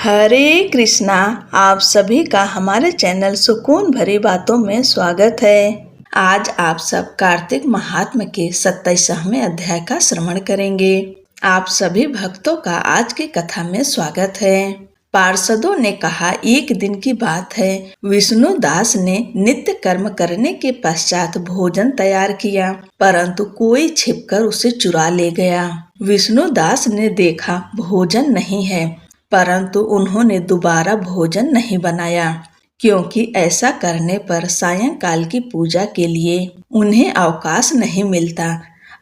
हरे कृष्णा। आप सभी का हमारे चैनल सुकून भरी बातों में स्वागत है। आज आप सब कार्तिक महात्म्य के 27वें अध्याय का श्रवण करेंगे। आप सभी भक्तों का आज की कथा में स्वागत है। पार्षदों ने कहा, एक दिन की बात है, विष्णु दास ने नित्य कर्म करने के पश्चात भोजन तैयार किया, परंतु कोई छिपकर उसे चुरा ले गया। विष्णु दास ने देखा भोजन नहीं है, परंतु उन्होंने दोबारा भोजन नहीं बनाया, क्योंकि ऐसा करने पर सायंकाल की पूजा के लिए उन्हें अवकाश नहीं मिलता।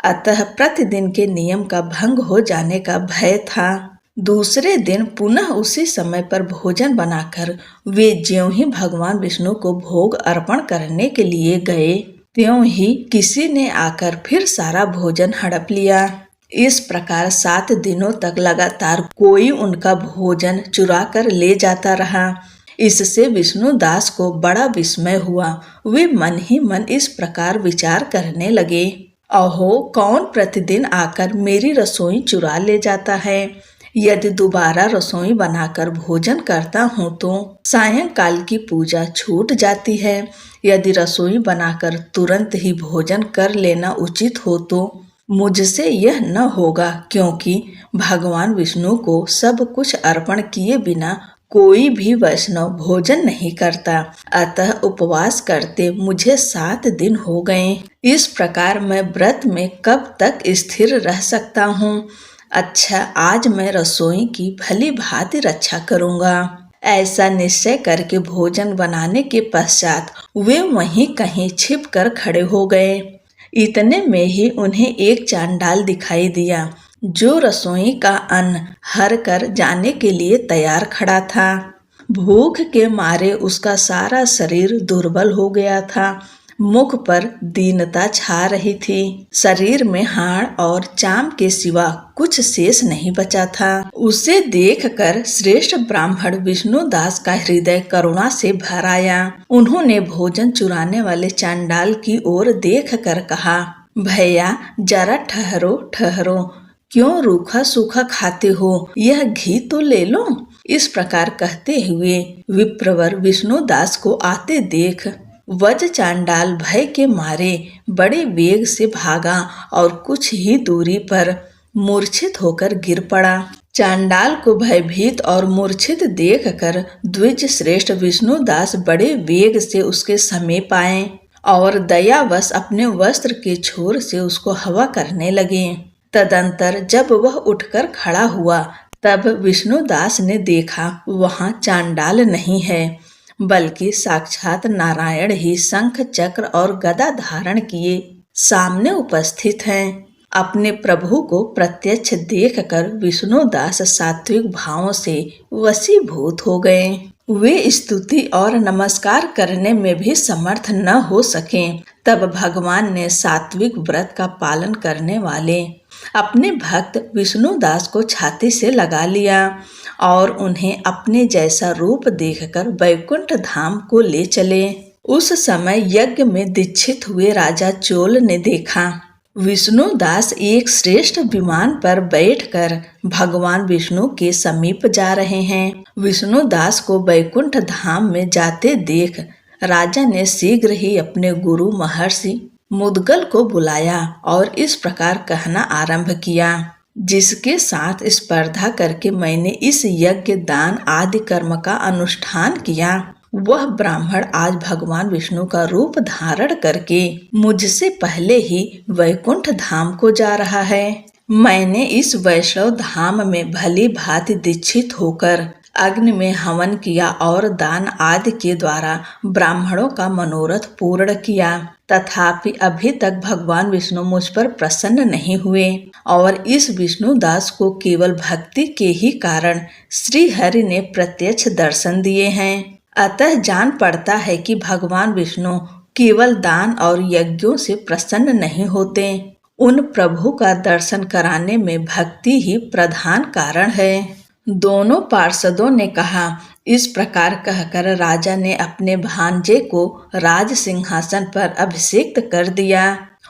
अतः प्रतिदिन के नियम का भंग हो जाने का भय था। दूसरे दिन पुनः उसी समय पर भोजन बनाकर वे ज्यों ही भगवान विष्णु को भोग अर्पण करने के लिए गए, त्यों ही किसी ने आकर फिर सारा भोजन हड़प लिया। इस प्रकार 7 दिनों तक लगातार कोई उनका भोजन चुरा कर ले जाता रहा। इससे विष्णु दास को बड़ा विस्मय हुआ। वे मन ही मन इस प्रकार विचार करने लगे, अहो, कौन प्रतिदिन आकर मेरी रसोई चुरा ले जाता है। यदि दोबारा रसोई बनाकर भोजन करता हूँ तो सायंकाल की पूजा छूट जाती है। यदि रसोई बनाकर तुरंत ही भोजन कर लेना उचित हो तो मुझसे यह न होगा, क्योंकि भगवान विष्णु को सब कुछ अर्पण किए बिना कोई भी वैष्णव भोजन नहीं करता। अतः उपवास करते मुझे 7 दिन हो गए। इस प्रकार मैं व्रत में कब तक स्थिर रह सकता हूँ। अच्छा, आज मैं रसोई की भली भांति रक्षा करूँगा। ऐसा निश्चय करके भोजन बनाने के पश्चात वे वहीं कहीं छिप कर खड़े हो गए। इतने में ही उन्हें एक चांडाल दिखाई दिया, जो रसोई का अन्न हर कर जाने के लिए तैयार खड़ा था। भूख के मारे उसका सारा शरीर दुर्बल हो गया था। मुख पर दीनता छा रही थी। शरीर में हाड़ और चाम के सिवा कुछ शेष नहीं बचा था। उसे देखकर श्रेष्ठ ब्राह्मण विष्णु दास का हृदय करुणा से भर आया। उन्होंने भोजन चुराने वाले चांडाल की ओर देखकर कहा, भैया, जरा ठहरो ठहरो, क्यों रूखा सूखा खाते हो, यह घी तो ले लो। इस प्रकार कहते हुए विप्रवर विष्णु दास को आते देख वज चांडाल भय के मारे बड़े वेग से भागा और कुछ ही दूरी पर मूर्छित होकर गिर पड़ा। चांडाल को भयभीत और मूर्छित देखकर द्विज श्रेष्ठ विष्णु दास बड़े वेग से उसके समीप आए और दयावश अपने वस्त्र के छोर से उसको हवा करने लगे। तदंतर जब वह उठकर खड़ा हुआ, तब विष्णु दास ने देखा वहां चांडाल नहीं है, बल्कि साक्षात नारायण ही शंख चक्र और गदा धारण किए सामने उपस्थित हैं। अपने प्रभु को प्रत्यक्ष देखकर विष्णु दास सात्विक भावों से वशीभूत हो गए। वे स्तुति और नमस्कार करने में भी समर्थ न हो सके। तब भगवान ने सात्विक व्रत का पालन करने वाले अपने भक्त विष्णु दास को छाती से लगा लिया और उन्हें अपने जैसा रूप देखकर वैकुंठ धाम को ले चले। उस समय यज्ञ में दीक्षित हुए राजा चोल ने देखा विष्णु दास एक श्रेष्ठ विमान पर बैठकर भगवान विष्णु के समीप जा रहे हैं। विष्णु दास को वैकुंठ धाम में जाते देख राजा ने शीघ्र ही अपने गुरु महर्षि मुद्गल को बुलाया और इस प्रकार कहना आरंभ किया, जिसके साथ स्पर्धा करके मैंने इस यज्ञ दान आदि कर्म का अनुष्ठान किया, वह ब्राह्मण आज भगवान विष्णु का रूप धारण करके मुझसे पहले ही वैकुंठ धाम को जा रहा है। मैंने इस वैष्णव धाम में भली भांति दीक्षित होकर अग्नि में हवन किया और दान आदि के द्वारा ब्राह्मणों का मनोरथ पूर्ण किया, तथापि अभी तक भगवान विष्णु मुझ पर प्रसन्न नहीं हुए और इस विष्णु दास को केवल भक्ति के ही कारण श्री हरि ने प्रत्यक्ष दर्शन दिए हैं। अतः जान पड़ता है कि भगवान विष्णु केवल दान और यज्ञों से प्रसन्न नहीं होते। उन प्रभु का दर्शन कराने में भक्ति ही प्रधान कारण है। दोनों पार्षदों ने कहा। इस प्रकार कहकर राजा ने अपने भांजे को राज सिंहासन पर अभिषिक्त कर दिया।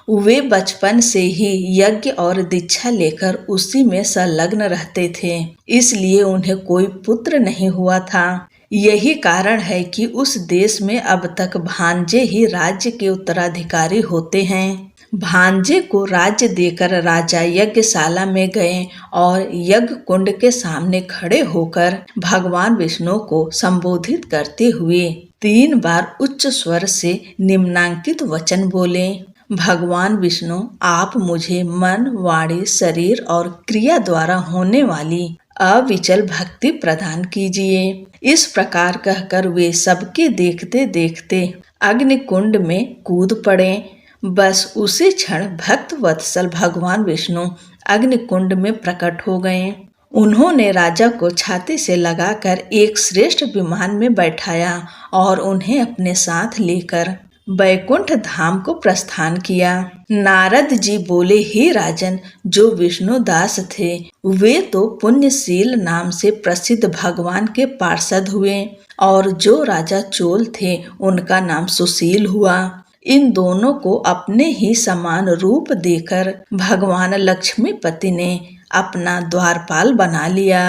वे बचपन से ही यज्ञ और दीक्षा लेकर उसी में संलग्न रहते थे, इसलिए उन्हें कोई पुत्र नहीं हुआ था। यही कारण है कि उस देश में अब तक भांजे ही राज्य के उत्तराधिकारी होते हैं। भांजे को राज्य देकर राजा यज्ञशाला में गए और यज्ञ कुंड के सामने खड़े होकर भगवान विष्णु को संबोधित करते हुए 3 बार उच्च स्वर से निम्नांकित वचन बोले। भगवान विष्णु, आप मुझे मन, वाणी, शरीर और क्रिया द्वारा होने वाली अविचल भक्ति प्रदान कीजिए। इस प्रकार कहकर वे सबके देखते देखते अग्नि कुंड में कूद पड़े। बस उसी क्षण भक्त वत्सल भगवान विष्णु अग्नि कुंड में प्रकट हो गए। उन्होंने राजा को छाती से लगाकर एक श्रेष्ठ विमान में बैठाया और उन्हें अपने साथ लेकर बैकुंठ धाम को प्रस्थान किया। नारद जी बोले, हे राजन, जो विष्णुदास थे वे तो पुण्यशील नाम से प्रसिद्ध भगवान के पार्षद हुए और जो राजा चोल थे उनका नाम सुशील हुआ। इन दोनों को अपने ही समान रूप देकर भगवान लक्ष्मीपति ने अपना द्वारपाल बना लिया।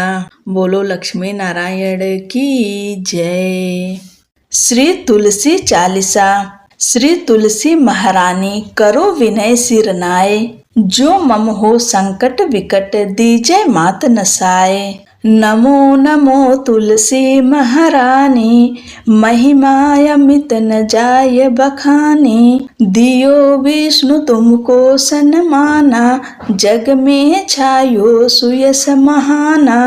बोलो लक्ष्मी नारायण की जय। श्री तुलसी चालीसा। श्री तुलसी महारानी करो विनय सिर नाय, जो मम हो संकट विकट दीजय मात नसाए। नमो नमो तुलसी महारानी, महिमा अमित न जाय बखानी। दियो विष्णु तुमको सन्माना, जग में छायो सुयस महाना।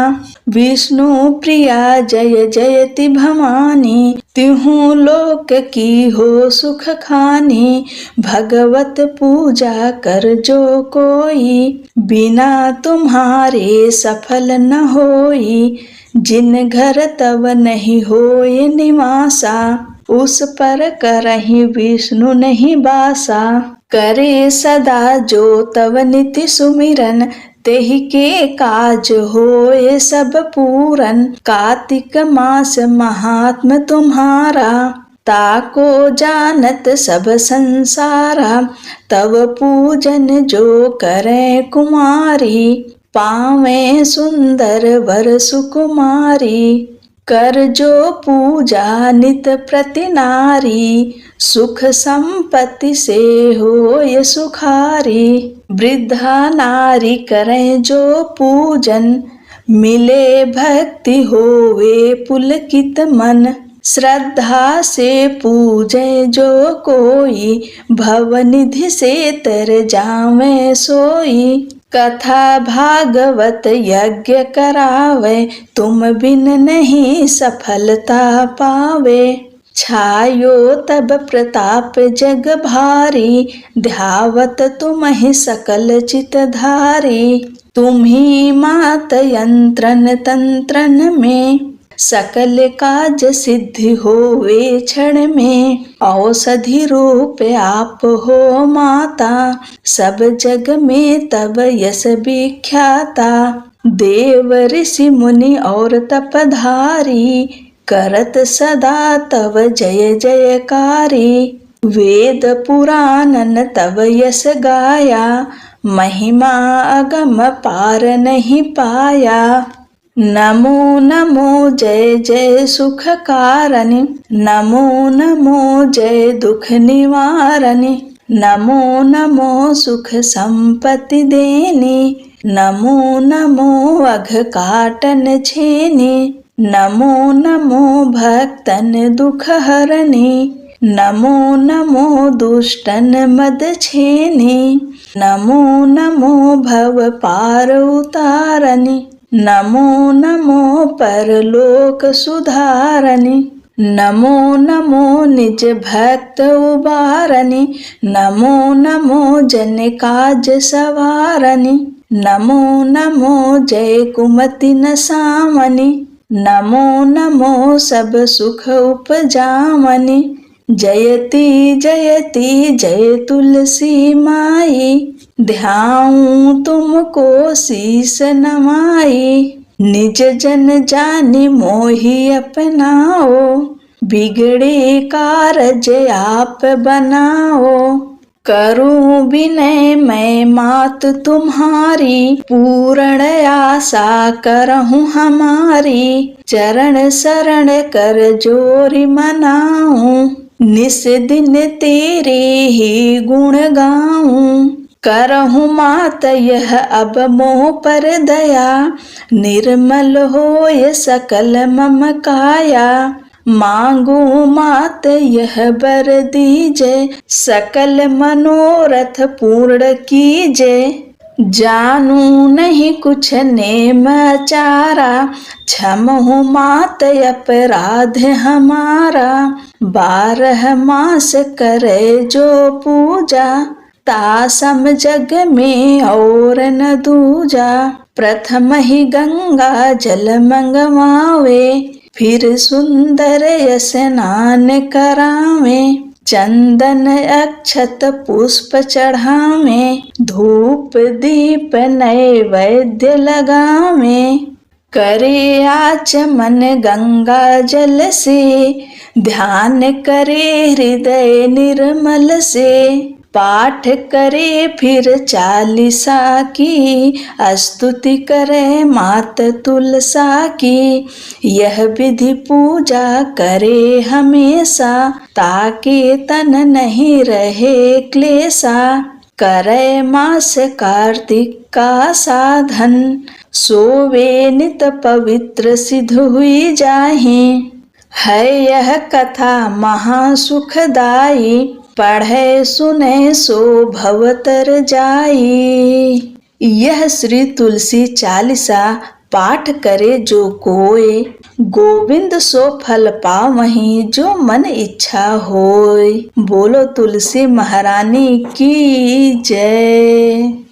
विष्णु प्रिया जय जयति भवानी, तिहु लोक की हो सुख खानी। भगवत पूजा कर जो कोई, बिना तुम्हारे सफल न होई। जिन घर तब नहीं होए निवासा, उस पर करहि विष्णु नहीं बासा। करे सदा जो तब नित्य सुमिरन, तेहि के काज होए सब पूरन। कार्तिक मास महात्म तुम्हारा, ताको जानत सब संसारा। तब पूजन जो करे कुमारी, पावे सुंदर वर सुकुमारी। कर जो पूजा नित प्रति नारी, सुख संपत्ति से होय सुखारी। वृद्धा नारी करें जो पूजन, मिले भक्ति होवे पुलकित मन। श्रद्धा से पूजे जो कोई, भवनिधि से तर जावे सोई। कथा भागवत यज्ञ करावे, तुम बिन नहीं सफलता पावे। छायो तब प्रताप जग भारी, ध्यावत तुम ही सकल चित धारी। तुम ही मात यंत्रन तंत्रन में, सकल काज सिद्धि होवे क्षण में। औषधि रूप आप हो माता, सब जग में तब यश विख्याता। देव ऋषि मुनि और तपधारी, करत सदा तव जय जयकारी। वेद पुराणन तव यश गाया, महिमा अगम पार नहीं पाया। नमो नमो जय जय सुख कारणी, नमो नमो जय दुख निवारणी। नमो नमो सुख संपत्ति देनी, नमो नमो अघ काटन छेनी। नमो नमो भक्तन दुख हरणी, नमो नमो दुष्टन मद छेनी। नमो नमो भव पार उतारणी, नमो नमो परलोक सुधारणी। नमो नमो निज भक्त उबारणी, नमो नमो जन काज सवारणी। नमो नमो जय कुमति नसामनी, नमो नमो सब सुख उपजामनी। जयति जयति जय तुलसी माई, ध्याऊं तुमको शीस नमाई। निज जन जानि मोहि अपनाओ, बिगड़े कारज आप बनाओ। करूं विनय मैं मात तुम्हारी, पूर्ण आशा करहूं हमारी। चरण शरण कर जोरी मनाऊं, निस दिन तेरे ही गुण गाऊं। करहूं मात यह अब मोह पर दया, निर्मल होय सकल मम काया। मांगू मात यह बर दीजे, सकल मनोरथ पूर्ण कीजे। जानू नहीं कुछ नेम आचारा, क्षमहु मात अपराध हमारा। 12 मास करे जो पूजा, ता सम जग में और न दूजा। प्रथम ही गंगा जल मंगवावे, फिर सुंदर स्नान करावे। चंदन अक्षत पुष्प चढ़ावे, धूप दीप नैवेद्य लगावे। करे आचमन गंगा जल से, ध्यान करे हृदय निर्मल से। पाठ करे फिर 40 की, स्तुति करे मात तुलसा की। यह विधि पूजा करे हमेशा, ताकि तन नहीं रहे क्लेशा। करे मास कार्तिक का साधन, सोवे नित पवित्र सिद्ध हुई जाहि। है यह कथा महासुखदाई, पढ़े सुने सो भवतर जाई। यह श्री तुलसी चालीसा पाठ करे जो कोय, गोविंद सो फल पावहीं जो मन इच्छा होय। बोलो तुलसी महारानी की जय।